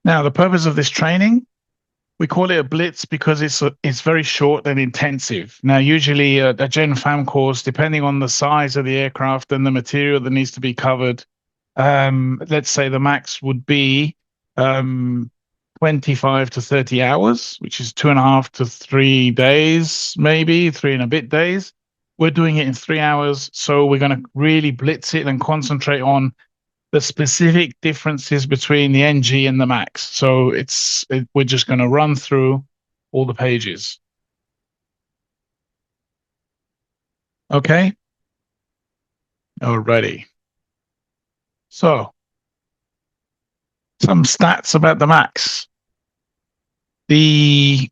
Now, the purpose of this training, we call it a blitz because it's very short and intensive. Now, usually a Gen Fam course, depending on the size of the aircraft and the material that needs to be covered, let's say the max would be 25 to 30 hours, which is 2.5 to 3 days, maybe 3 and a bit days. We're doing it in 3 hours. So we're going to really blitz it and concentrate on the specific differences between the NG and the Max. So we're just going to run through all the pages. Okay. Alrighty. So some stats about the Max. The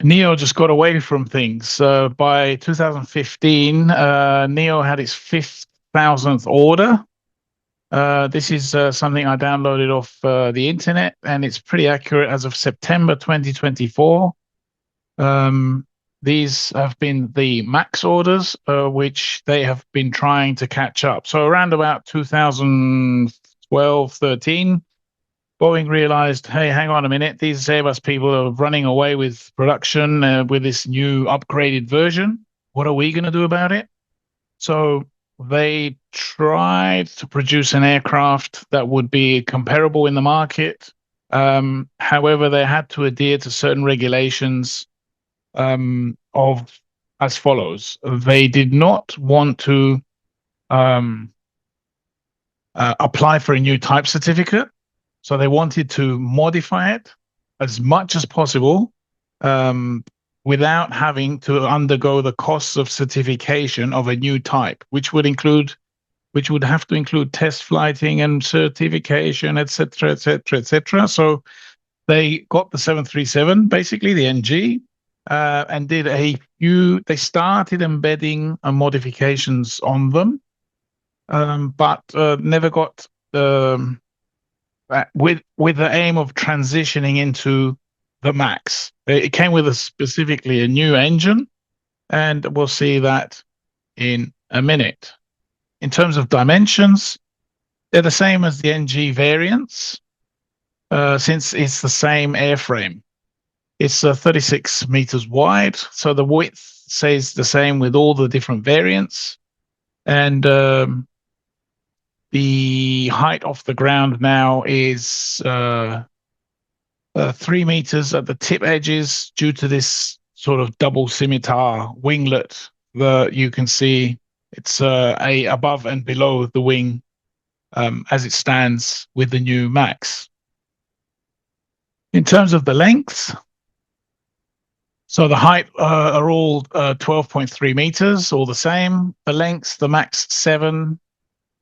Neo just got away from things. By 2015, Neo had its 5,000th order. This is something I downloaded off the internet, and it's pretty accurate as of September 2024. These have been the max orders, which they have been trying to catch up. So around about 2012, 13, Boeing realized, hey, hang on a minute, these Airbus people are running away with production with this new upgraded version. What are we going to do about it? So they tried to produce an aircraft that would be comparable in the market. However, they had to adhere to certain regulations of as follows. They did not want to apply for a new type certificate. So they wanted to modify it as much as possible without having to undergo the costs of certification of a new type, which would have to include test flighting and certification, etc., etc., etc. So they got the 737, basically the NG, and did they started embedding modifications on them, but never got with the aim of transitioning into the Max. It came with specifically a new engine, and we'll see that in a minute. In terms of dimensions, they're the same as the NG variants, since it's the same airframe. It's 36 meters wide, so the width stays the same with all the different variants, and the height off the ground now is 3 meters at the tip edges due to this sort of double scimitar winglet that you can see. It's a above and below the wing as it stands with the new Max. In terms of the length, so the height are all 12.3 meters, all the same. The length, the Max 7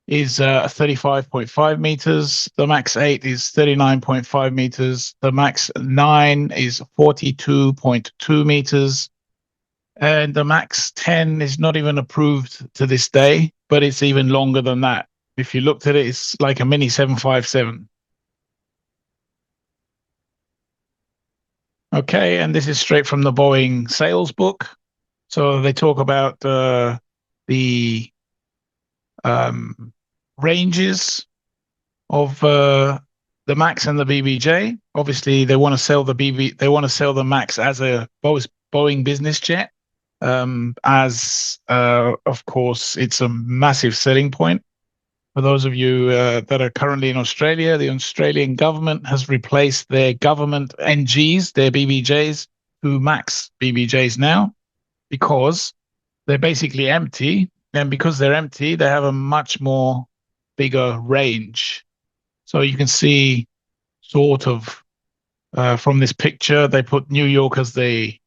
is 35.5 meters. The Max 8 is 39.5 meters. The Max 9 is 42.2 meters. And the Max 10 is not even approved to this day, but it's even longer than that. If you looked at it, it's like a mini 757. Okay, and this is straight from the Boeing sales book. So they talk about the ranges of the Max and the BBJ. Obviously, they want to sell the Max as a Boeing business jet, as of course it's a massive selling point. For those of you that are currently in Australia, the Australian government has replaced their government NGs, their BBJs, to Max BBJs now, because they're basically empty. And because they're empty, they have a much more bigger range. So you can see sort of from this picture, they put New York as the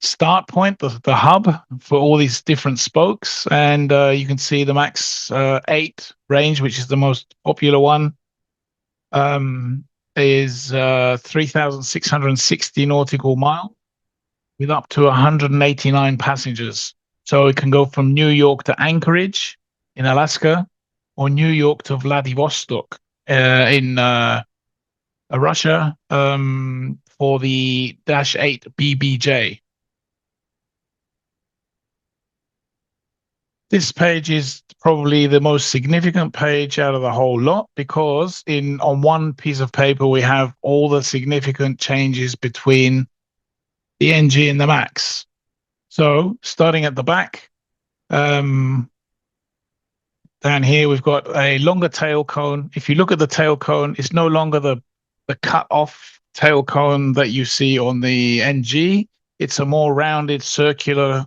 start point, the hub for all these different spokes. And you can see the Max 8 range, which is the most popular one, is 3,660 nautical miles with up to 189 passengers. So it can go from New York to Anchorage in Alaska, or New York to Vladivostok in Russia, for the -8 BBJ. This page is probably the most significant page out of the whole lot because on one piece of paper we have all the significant changes between the NG and the Max. So starting at the back, down here we've got a longer tail cone. If you look at the tail cone, it's no longer the cut off tail cone that you see on the NG. It's a more rounded, circular,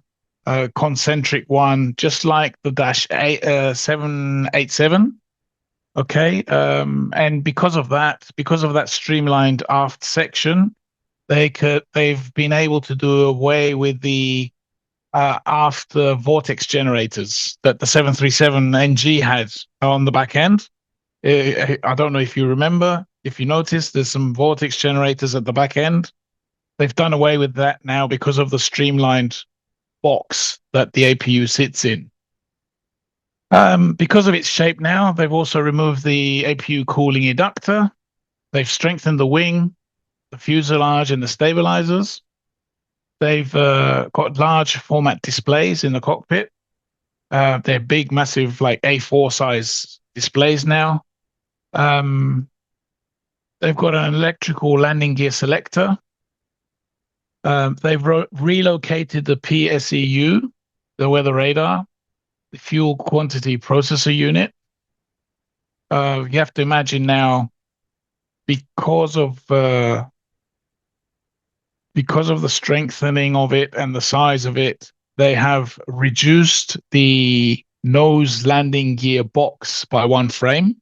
concentric one, just like the Dash 787. Okay, and because of that streamlined aft section, they've been able to do away with the after vortex generators that the 737 NG had on the back end. I don't know if you remember, if you noticed, there's some vortex generators at the back end. They've done away with that now because of the streamlined box that the APU sits in. Because of its shape now, they've also removed the APU cooling eductor. They've strengthened the wing, the fuselage, and the stabilizers. They've got large format displays in the cockpit. They're big, massive, like A4 size displays now. They've got an electrical landing gear selector. They've relocated the PSEU, the weather radar, the fuel quantity processor unit. You have to imagine now, because of the strengthening of it and the size of it, they have reduced the nose landing gear box by one frame.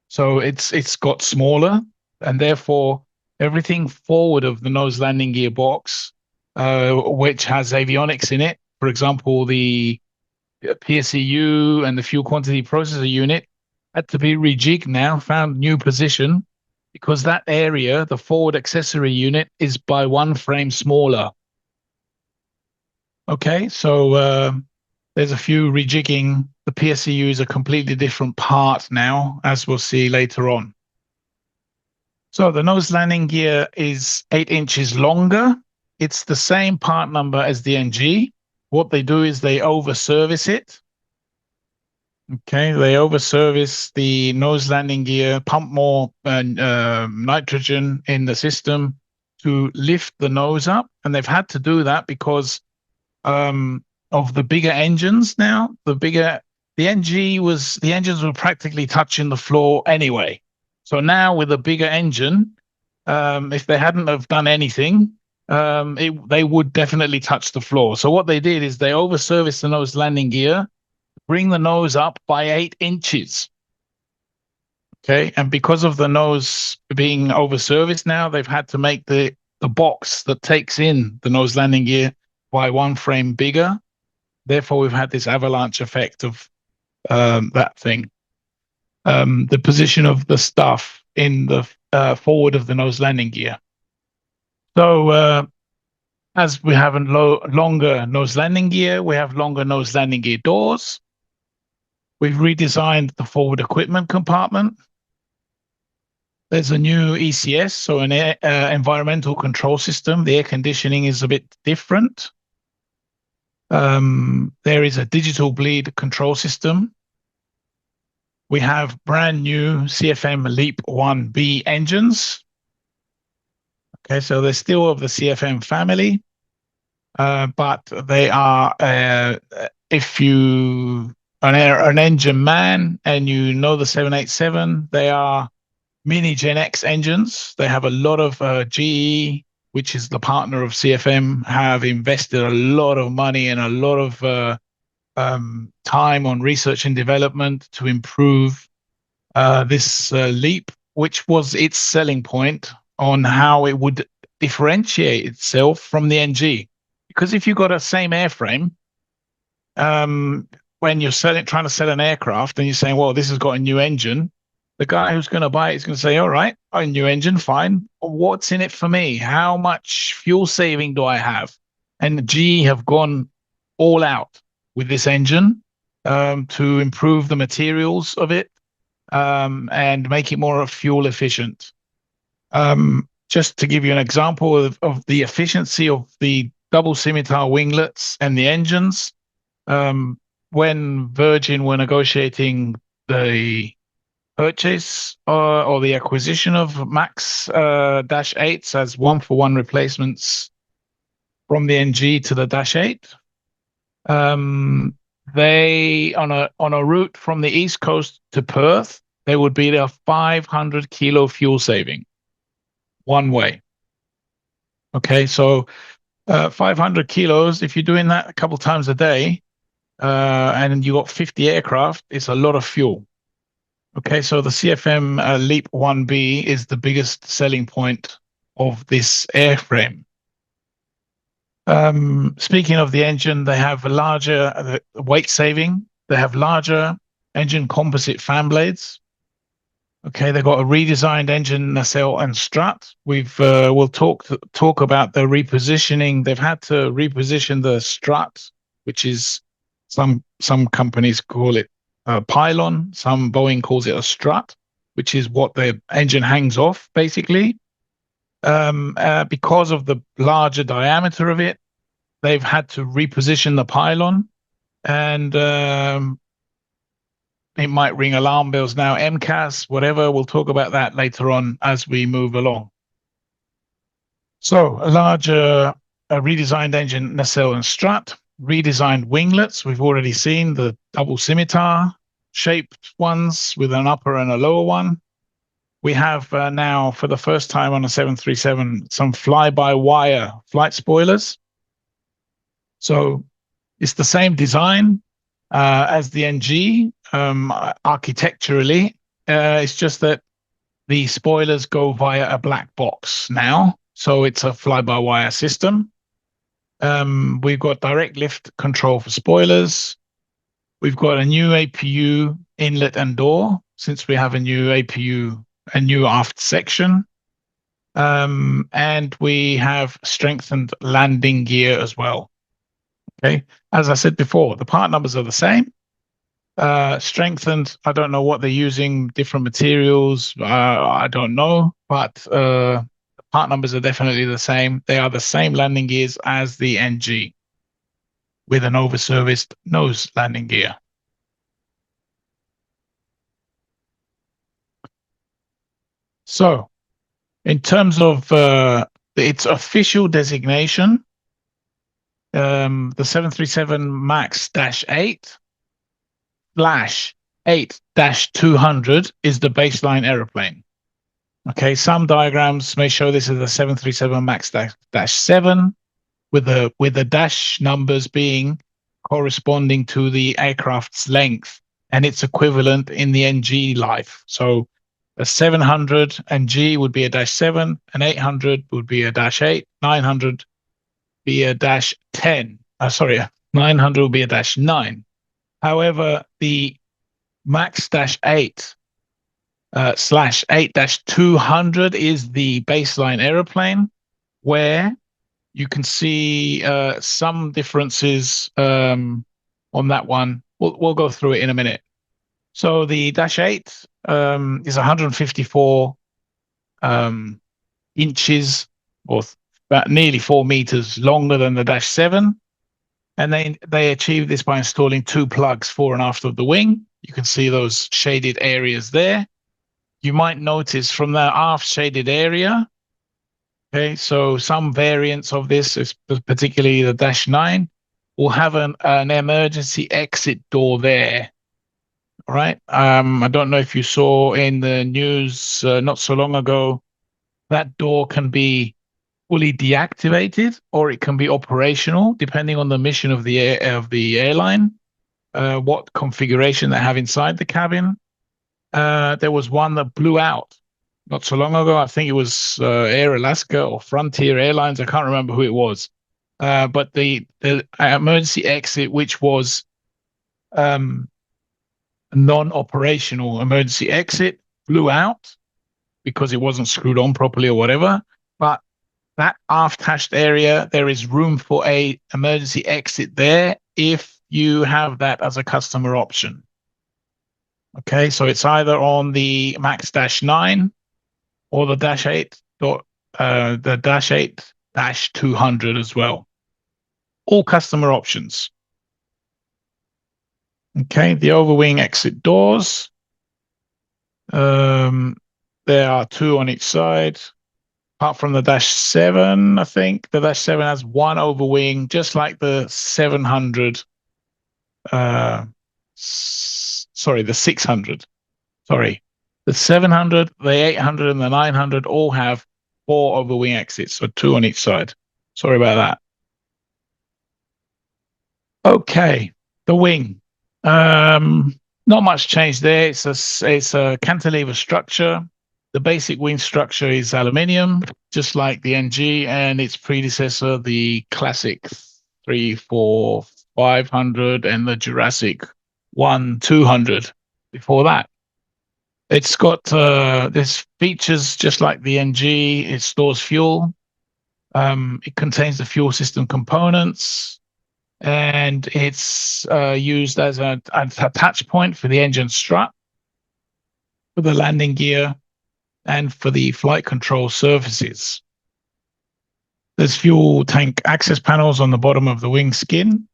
So it's got smaller, and therefore everything forward of the nose landing gear box, which has avionics in it, for example, the PSEU and the fuel quantity processor unit, had to be rejigged now, found new position, because that area, the forward accessory unit, is by one frame smaller. Okay, so there's a few rejigging. The PSEU is a completely different part now, as we'll see later on. So the nose landing gear is 8 inches longer. It's the same part number as the NG. What they do is they over-service it. Okay, they over-service the nose landing gear, pump more nitrogen in the system to lift the nose up. And they've had to do that because of the bigger engines now. The engines were practically touching the floor anyway. So now with a bigger engine, if they hadn't have done anything, they would definitely touch the floor. So what they did is they over-serviced the nose landing gear, bring the nose up by 8 inches. Okay, and because of the nose being over-serviced now, they've had to make the box that takes in the nose landing gear by one frame bigger. Therefore, we've had this avalanche effect of that thing. The position of the stuff in the forward of the nose landing gear. So as we have a longer nose landing gear, we have longer nose landing gear doors. We've redesigned the forward equipment compartment. There's a new ECS, so an environmental control system. The air conditioning is a bit different. There is a digital bleed control system. We have brand new CFM LEAP 1B engines. Okay, so they're still of the CFM family, but they are, if you are an engine man and you know the 787, they are mini Gen X engines. They have a lot of GE, which is the partner of CFM, have invested a lot of money and a lot of time on research and development to improve this LEAP, which was its selling point on how it would differentiate itself from the NG. Because if you've got a same airframe, when you're trying to sell an aircraft and you're saying, well, this has got a new engine, the guy who's going to buy it is going to say, all right, a new engine, fine. What's in it for me? How much fuel saving do I have? And GE have gone all out with this engine to improve the materials of it and make it more fuel efficient. Just to give you an example of the efficiency of the double scimitar winglets and the engines, when Virgin were negotiating the purchase or the acquisition of Max Dash 8s as one-for-one replacements from the NG to the Dash 8. They on a route from the East Coast to Perth, there would be a 500 kilo fuel saving one way. Okay, so 500 kilos, if you're doing that a couple times a day, and you got 50 aircraft, it's a lot of fuel. Okay, so the CFM Leap 1B is the biggest selling point of this airframe. Speaking of the engine, they have a larger weight saving. They have larger engine composite fan blades. Okay, they've got a redesigned engine nacelle and strut. We'll talk about the repositioning. They've had to reposition the strut, which is some companies call it a pylon. Some Boeing calls it a strut, which is what the engine hangs off basically. Because of the larger diameter of it, they've had to reposition the pylon, and it might ring alarm bells now. MCAS, whatever, we'll talk about that later on as we move along. So a larger redesigned engine nacelle and strut, redesigned winglets. We've already seen the double scimitar shaped ones with an upper and a lower one. We have now, for the first time on a 737, some fly-by-wire flight spoilers. So it's the same design as the NG architecturally. It's just that the spoilers go via a black box now. So it's a fly-by-wire system. We've got direct lift control for spoilers. We've got a new APU inlet and door, since we have a new APU, a new aft section. And we have strengthened landing gear as well. Okay, as I said before, the part numbers are the same. Strengthened, I don't know what they're using, different materials, I don't know, but the part numbers are definitely the same. They are the same landing gears as the NG with an over-serviced nose landing gear. So, in terms of its official designation, the 737 MAX Dash 8 Flash 8-200 is the baseline aeroplane. Okay, some diagrams may show this as a 737 MAX Dash 7 with the dash numbers being corresponding to the aircraft's length and its equivalent in the NG life. So a 700 NG would be a Dash 7, an 800 would be a Dash 8, 900 be a Dash 10. 900 would be a Dash 9. However, the MAX Dash 8 slash 8-200 is the baseline aeroplane, where you can see some differences on that one. We'll go through it in a minute. So the Dash 8 is 154 inches, or about nearly 4 meters longer than the Dash 7. And they achieve this by installing 2 plugs fore and aft of the wing. You can see those shaded areas there. You might notice from the aft shaded area, okay, so some variants of this, particularly the Dash 9, will have an emergency exit door there. All right. I don't know if you saw in the news not so long ago, that door can be fully deactivated or it can be operational depending on the mission of the airline, what configuration they have inside the cabin. There was one that blew out not so long ago. I think it was Air Alaska or Frontier Airlines. I can't remember who it was. But the emergency exit, which was non-operational emergency exit, blew out because it wasn't screwed on properly or whatever. But that aft hatched area, there is room for a emergency exit there if you have that as a customer option. Okay, so it's either on the MAX Dash 9 or the Dash 8, the Dash 8-200 as well. All customer options. Okay, the overwing exit doors. There are two on each side. Apart from the Dash 7, I think the Dash 7 has one overwing, just like the 700. Sorry, the 600. Sorry, the 700, the 800, and the 900 all have four overwing exits, so two on each side. Sorry about that. Okay, the wing. Not much change there. It's a cantilever structure. The basic wing structure is aluminium, just like the NG and its predecessor, the classic 3, 4, 500, and the Jurassic 1, 200 before that. It's got this features just like the NG. It stores fuel. It contains the fuel system components, and it's used as an attach point for the engine strut, for the landing gear, and for the flight control surfaces. There's fuel tank access panels on the bottom of the wing skin.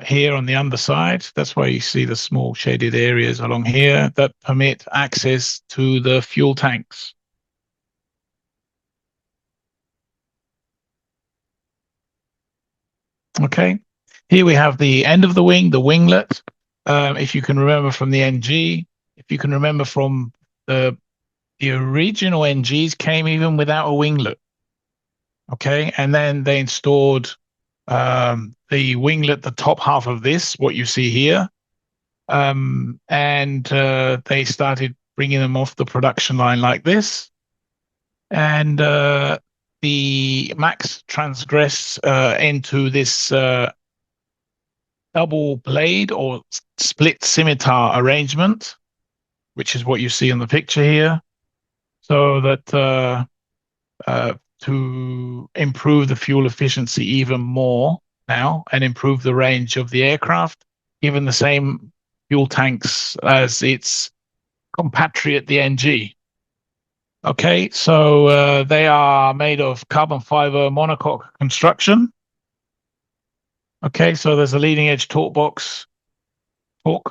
Here on the underside, that's why you see the small shaded areas along here that permit access to the fuel tanks. Okay, here we have the end of the wing, the winglet. If you can remember from the NG, if you can remember from the original NGs came even without a winglet. Okay, and then they installed the winglet, the top half of this, what you see here, and they started bringing them off the production line like this, and the Max transgressed into this double blade or split scimitar arrangement, which is what you see in the picture here, so that to improve the fuel efficiency even more now and improve the range of the aircraft, given the same fuel tanks as its compatriot, the NG. Okay, so they are made of carbon fiber monocoque construction. Okay, so there's a leading edge torque box for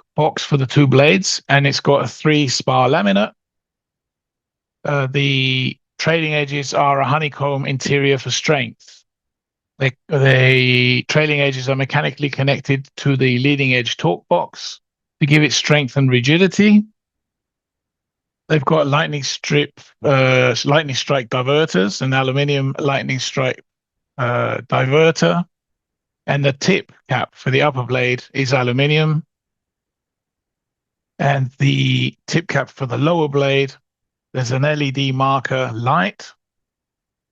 the two blades, and it's got a 3-spar laminate. The trailing edges are a honeycomb interior for strength. The trailing edges are mechanically connected to the leading edge torque box to give it strength and rigidity. They've got lightning strike diverters, an aluminium lightning strike diverter, and the tip cap for the upper blade is aluminium, and the tip cap for the lower blade, there's an LED marker light.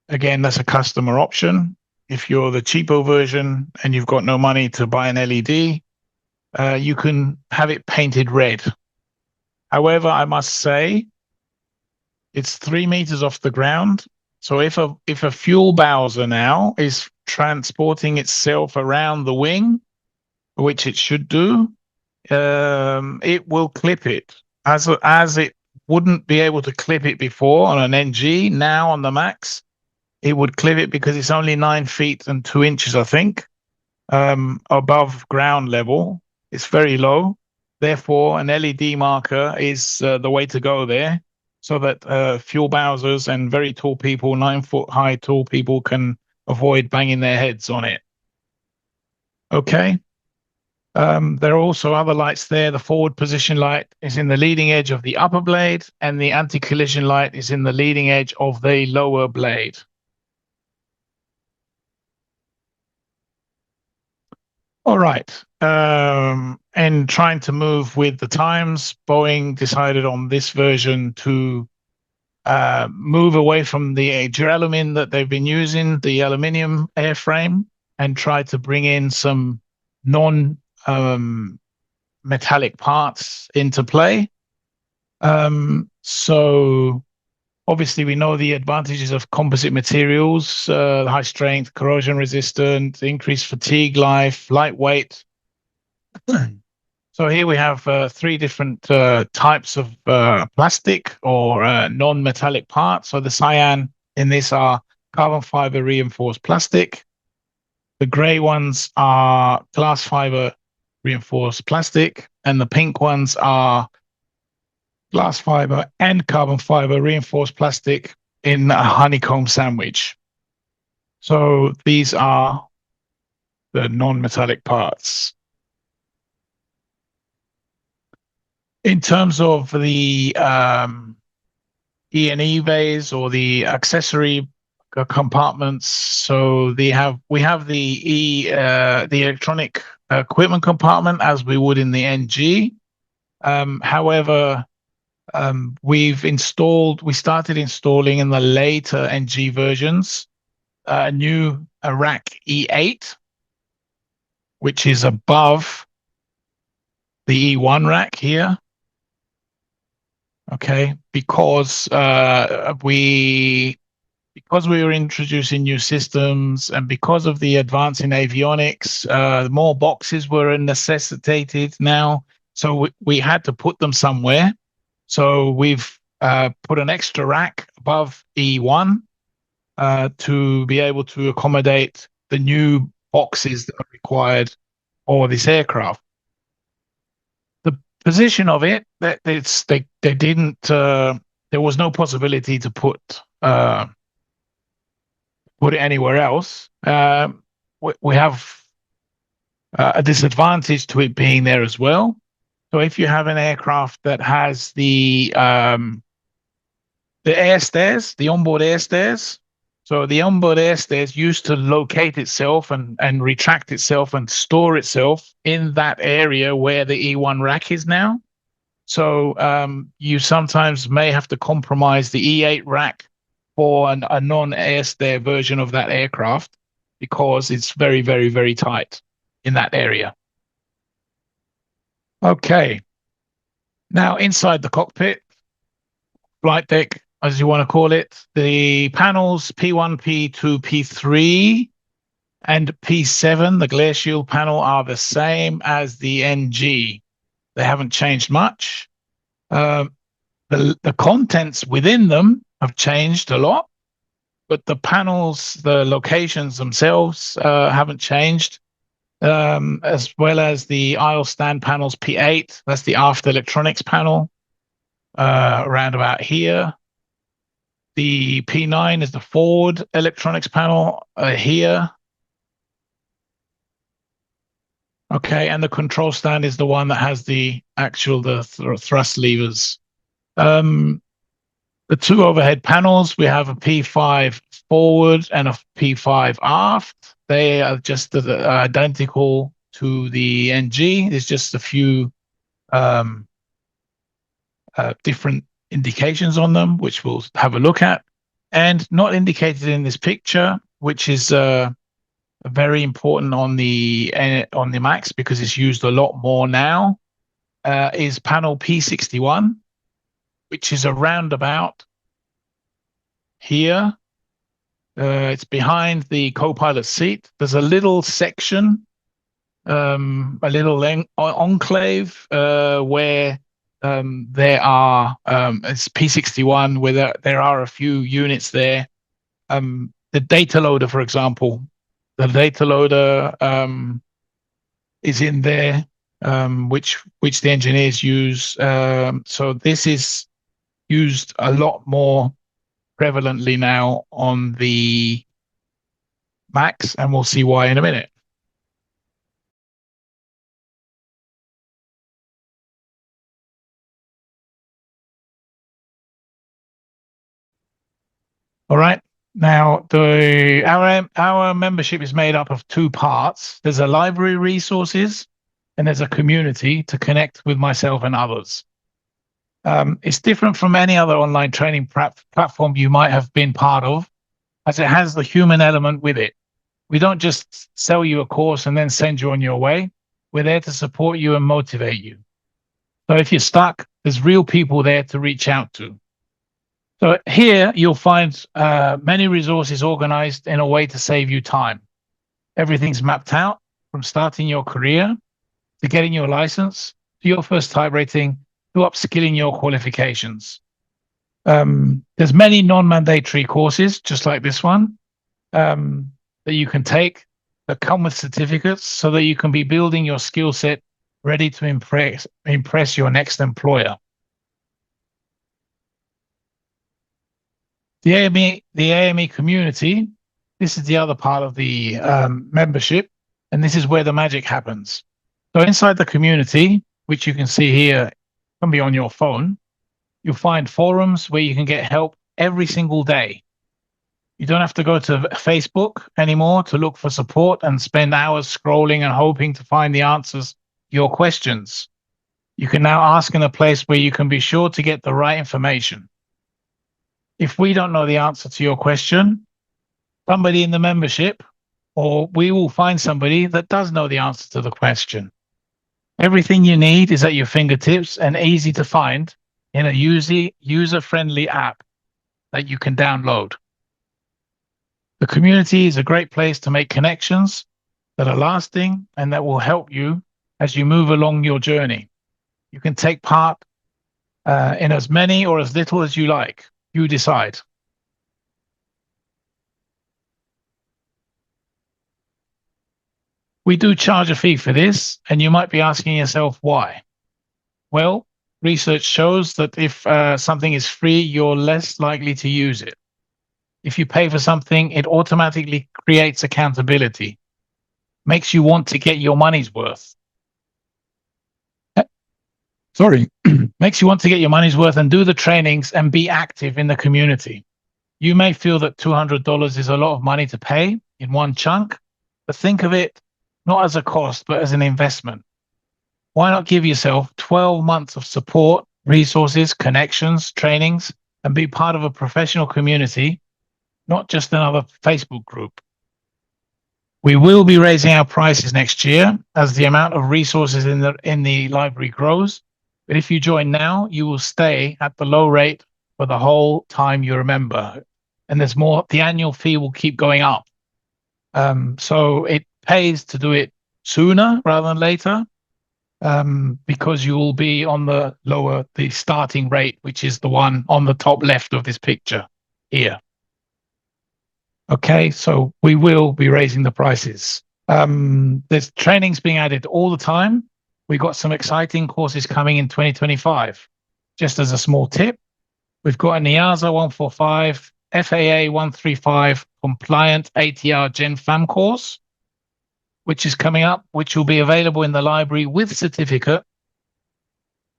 Again, that's a customer option. If you're the cheapo version and you've got no money to buy an LED, you can have it painted red. However, I must say, it's 3 meters off the ground. So if a fuel bowser now is transporting itself around the wing, which it should do, it will clip it as it wouldn't be able to clip it before on an NG. Now on the Max, it would clip it because it's only 9 feet and 2 inches, I think, above ground level. It's very low. Therefore, an LED marker is the way to go there, so that fuel bowsers and very tall people, 9-foot high tall people, can avoid banging their heads on it. Okay. There are also other lights there. The forward position light is in the leading edge of the upper blade, and the anti-collision light is in the leading edge of the lower blade. All right. And trying to move with the times, Boeing decided on this version to move away from the duralumin that they've been using, the aluminium airframe, and try to bring in some non metallic parts into play. So obviously we know the advantages of composite materials, high strength, corrosion resistant, increased fatigue life, lightweight. So here we have 3 different types of plastic or non-metallic parts. So the cyan in this are carbon fiber reinforced plastic. The gray ones are glass fiber reinforced plastic, and the pink ones are glass fiber and carbon fiber reinforced plastic in a honeycomb sandwich. So these are the non-metallic parts. In terms of the E&E bays or the accessory compartments, so we have the electronic equipment compartment as we would in the NG. However, we started installing in the later NG versions a new rack E8, which is above the E1 rack here. Okay, because we were introducing new systems and because of the advance in avionics, more boxes were necessitated now. So we had to put them somewhere. So we've put an extra rack above E1 to be able to accommodate the new boxes that are required for this aircraft. The position of it, that they didn't. There was no possibility to put it anywhere else. We have a disadvantage to it being there as well. So if you have an aircraft that has the air stairs, the onboard air stairs, so the onboard air stairs used to locate itself and retract itself and store itself in that area where the E1 rack is now. So you sometimes may have to compromise the E8 rack for a non-air stair version of that aircraft because it's very, very, very tight in that area. Okay. Now inside the cockpit, flight deck, as you want to call it, the panels P1, P2, P3, and P7, the glare shield panel, are the same as the NG. They haven't changed much. The contents within them have changed a lot, but the panels, the locations themselves haven't changed, as well as the aisle stand panels P8. That's the aft electronics panel around about here. The P9 is the forward electronics panel here. Okay, and the control stand is the one that has the actual thrust levers. The two overhead panels, we have a P5 forward and a P5 aft. They are just identical to the NG. There's just a few different indications on them, which we'll have a look at. And not indicated in this picture, which is very important on the Max because it's used a lot more now, is panel P61, which is around about here. It's behind the co-pilot seat. There's a little section, a little enclave where there are it's P61 where there are a few units there. The data loader, for example, the data loader is in there, which the engineers use. So this is used a lot more prevalently now on the Max, and we'll see why in a minute. All right. Now, our membership is made up of two parts. There's a library resources, and there's a community to connect with myself and others. It's different from any other online training platform you might have been part of, as it has the human element with it. We don't just sell you a course and then send you on your way. We're there to support you and motivate you. So if you're stuck, there's real people there to reach out to. So here you'll find many resources organized in a way to save you time. Everything's mapped out from starting your career to getting your license to your first type rating to upskilling your qualifications. There's many non-mandatory courses, just like this one, that you can take that come with certificates so that you can be building your skill set ready to impress your next employer. The AME community, this is the other part of the membership, and this is where the magic happens. So inside the community, which you can see here, can be on your phone, you'll find forums where you can get help every single day. You don't have to go to Facebook anymore to look for support and spend hours scrolling and hoping to find the answers to your questions. You can now ask in a place where you can be sure to get the right information. If we don't know the answer to your question, somebody in the membership, or we will find somebody that does know the answer to the question. Everything you need is at your fingertips and easy to find in a user-friendly app that you can download. The community is a great place to make connections that are lasting and that will help you as you move along your journey. You can take part in as many or as little as you like. You decide. We do charge a fee for this, and you might be asking yourself why. Well, research shows that if something is free, you're less likely to use it. If you pay for something, it automatically creates accountability, makes you want to get your money's worth. Sorry, makes you want to get your money's worth and do the trainings and be active in the community. You may feel that $200 is a lot of money to pay in one chunk, but think of it not as a cost, but as an investment. Why not give yourself 12 months of support, resources, connections, trainings, and be part of a professional community, not just another Facebook group? We will be raising our prices next year as the amount of resources in the library grows. But if you join now, you will stay at the low rate for the whole time you're a member. And there's more, the annual fee will keep going up. So it pays to do it sooner rather than later, because you will be on the starting rate, which is the one on the top left of this picture here. Okay, so we will be raising the prices. There's trainings being added all the time. We've got some exciting courses coming in 2025. Just as a small tip, we've got an EASA 145, FAA 135 compliant ATR Gen FAM course, which is coming up, which will be available in the library with certificate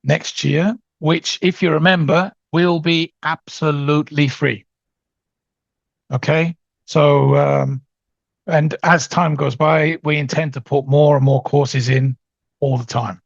next year, which, if you remember, will be absolutely free. Okay, so, and as time goes by, we intend to put more and more courses in all the time.